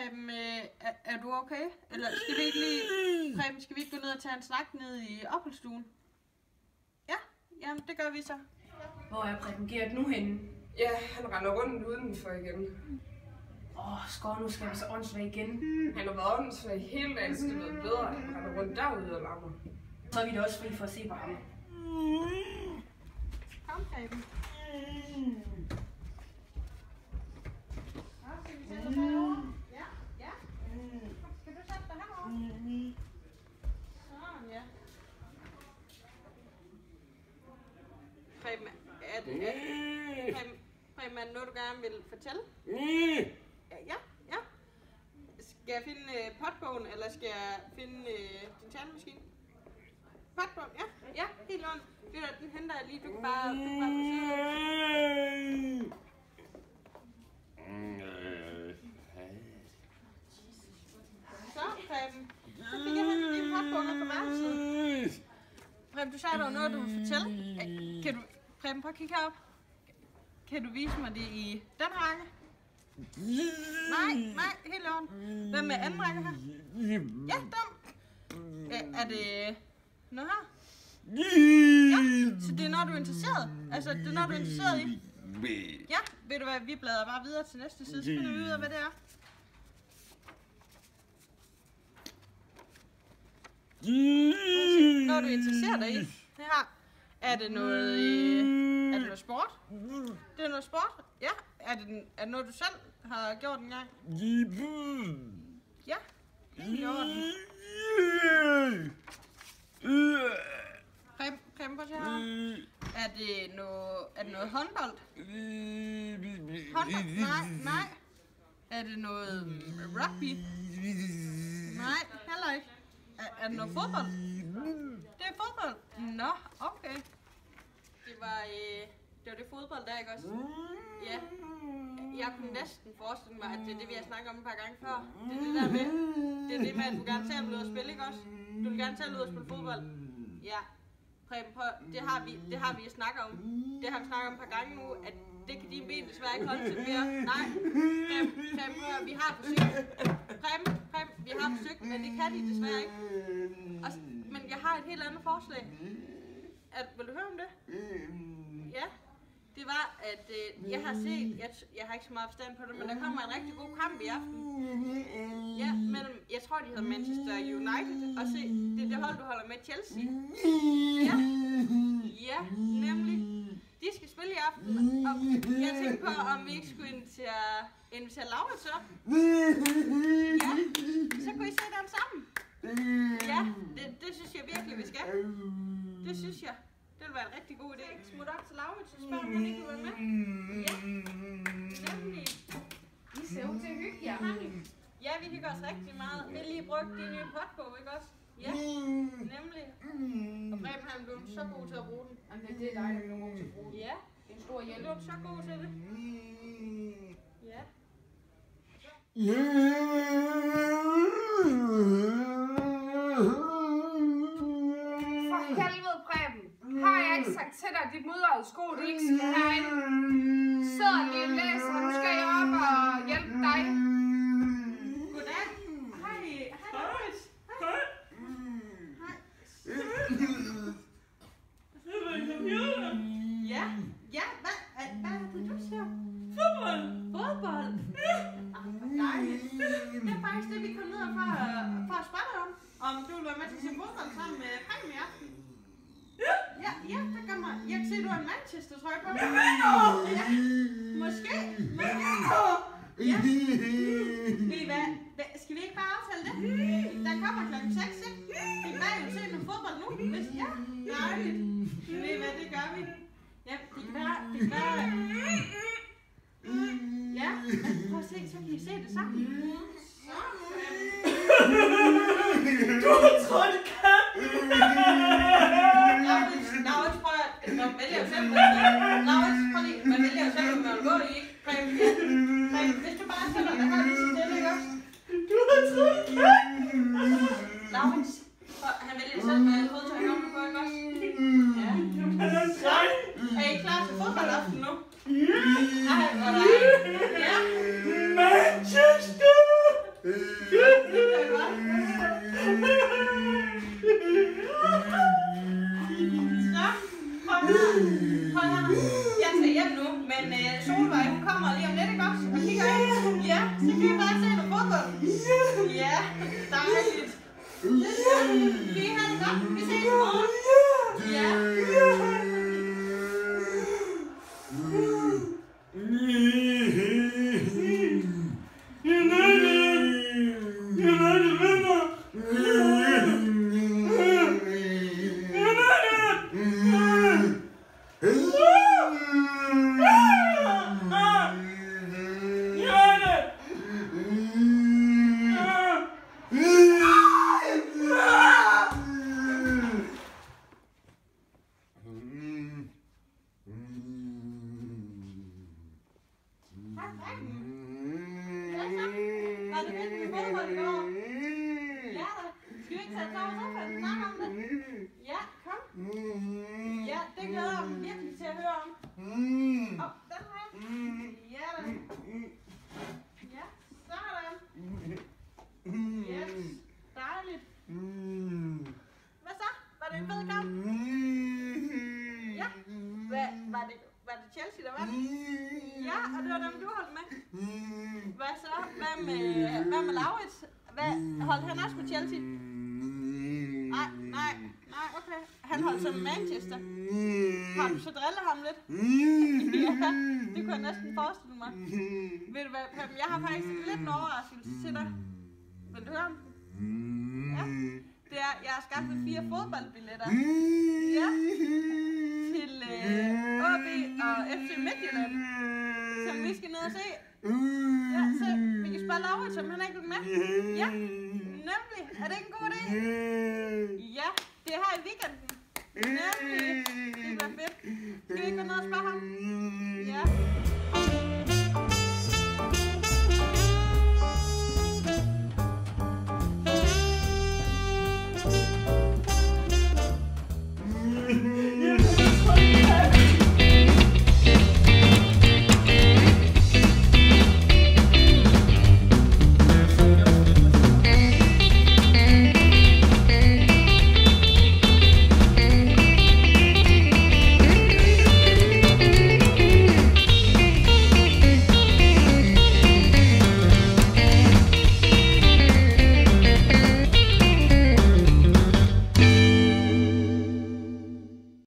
Preben, er du okay? Eller skal vi ikke lige... Preben, skal vi ikke gå ned og tage en snak ned i opholdsstuen? Ja, jamen det gør vi så. Hvor er Preben Gert nu henne? Ja, han render rundt udenfor igen. Skår, nu skal vi så åndssvagt igen. Han har været åndssvagt hele dagen, så det er blevet bedre. Han render rundt derude og lammer. Så er vi da også fri for at se på ham. Kom, Preben. Ja. Skal du sætte dig herovre? Sådan, ja. Preben, Preben, er det noget, du gerne vil fortælle? Ja. Skal jeg finde potbogen, eller skal jeg finde din talemaskine? Potbogen, ja, helt ondt. Den henter jeg lige, du kan bare få sidde. Så, Preben. Så fik jeg hentet din potbog ned på værelset. Preben, du sagde, der var noget, du vil fortælle. Preben, prøv at kigge herop. Kan du vise mig det i den række? Nej, helt i orden. Hvad med anden række her? Ja, den. Er det noget her? Ja, så det er noget, du er interesseret. Altså, det er noget, du er interesseret i. Ja, ved du hvad, vi bladrer bare videre til næste side, så finder vi ud af, hvad det er. Når du interesserer dig i det her, er det noget sport? Det er noget sport? Ja. Er det noget, du selv har gjort en gang? Ja, helt i orden. Preben, prøv at se her. Er det noget håndbold? Håndbold? Nej. Er det noget rugby? Nej, heller ikke. Er det noget fodbold? Det er fodbold? Nå, okay. Det var det fodbold der, ikke også? Ja. Jeg kunne næsten forestille mig, at det er det, vi har snakket om et par gange før. Det er det der med, at du gerne selv vil ud og spille, ikke også? Du vil gerne selv ud og spille fodbold. Ja. Preben, det har vi snakket om. Det har vi snakket om et par gange nu, at det kan dine ben desværre ikke holde til mere. Nej. Preben, vi har forsøgt. Preben, vi har forsøgt, men det kan de desværre ikke. Men jeg har et helt andet forslag. Vil du høre om det? Ja. Det var, at jeg har set, jeg har ikke så meget forstand på det, men der kommer en rigtig god kamp i aften. Ja, mellem, jeg tror de hedder Manchester United, og se, det er det hold, du holder med, Chelsea. Ja, nemlig. De skal spille i aften, og jeg tænkte på, om vi ikke skulle invitere Laurits op. Ja, så kunne I se dem sammen. Ja, det synes jeg virkelig, vi skal. Det synes jeg. Det ville være en rigtig god idé. Smut op til Laurits og spørg, om han ikke vil være med. Ja, nemlig. I ser ud til at hygge jer. Ja, vi hygger os rigtig meget. Vi har lige brugt de nye potbog, ikke også? Ja, nemlig. Og Preben, han blev så god til at bruge den. Jamen, det er dig, der bliver god til at bruge den. Ja, det er en stor hjælp. Du er så god til det. Ja. For helvede, Preben. Har jeg ikke sagt til dig, at dit mudrede sko, du ikke skal have en? Sidder lige og læser, og nu skal jeg op og hjælpe dig. Goddag. Hej, Laurits. Hej. Ja, hvad er det, du siger? Fodbold? Hvor dejligt. Det er faktisk det, vi kom ned for at spørge dig om du vil være med til at se fodbold sammen med Preben i aften. Ja, der kommer. Jeg kan se, at du har en Manchester, tror jeg på. Ja, måske. Ja. Ved I hvad? Skal vi ikke bare aftale det? Der kommer klokken 6, ikke? Vi kan bare jo se noget fodbold nu. Ja, dejligt. Ved I hvad, det gør vi. Ja, det kan være. Ja, prøv at se, så kan I se det sammen. Du har trådt i kanten! Laurits, prøv at... Man vælger jo selv, Laurits, prøv lige. Man vælger jo selv, om man vil gå i, ikke? Preben, hvis du bare sætter dig her lige så stille, ikke også? Du har trådt i kanten! Laurits, han vælger jo selv, hvad fodtøj han kommer på, ikke også? Ja. Er I klar til fodboldaften nu? Hej, hvor er det? Ja. Manchester! Det er godt. Så, hold her. Jeg skal hjem nu, men Solvej, hun kommer lige om lidt, ikke også? Og kigger ind. Ja, så kan vi bare se noget fodbold. Ja, dejligt. Det er godt. Kan I have det godt? Vi ses i morgen. Ja. Ja, kom. Ja, det glæder jeg mig virkelig til at høre om. Den her. Ja, da. Ja, sådan. Yes, dejligt. Hvad så? Var det en fed kamp? Ja. Var det Chelsea, der var det? Ja, og det var dem, du holdt med. Hvad så? Hvad med Laurits? Holdt han også med Chelsea? Nej, okay. Han holdt sig med Manchester. Har du så drillet ham lidt? Ja, det kunne jeg næsten forestille mig. Ved du hvad, Preben, jeg har faktisk lidt en overraskelse til dig. Vil du høre om den? Ja. Det er, jeg har skaffet 4 fodboldbilletter. Ja. Til AB og FC Midtjylland. Som vi skal ned og se. Ja, så vi kan spørge Laurits, som han ikke vil med. Ja, nemlig. Er det ikke en god idé? Ja, det er her i weekenden. Nemlig. Det bliver fedt. Skal vi ikke gå ned og spørge ham? Ja.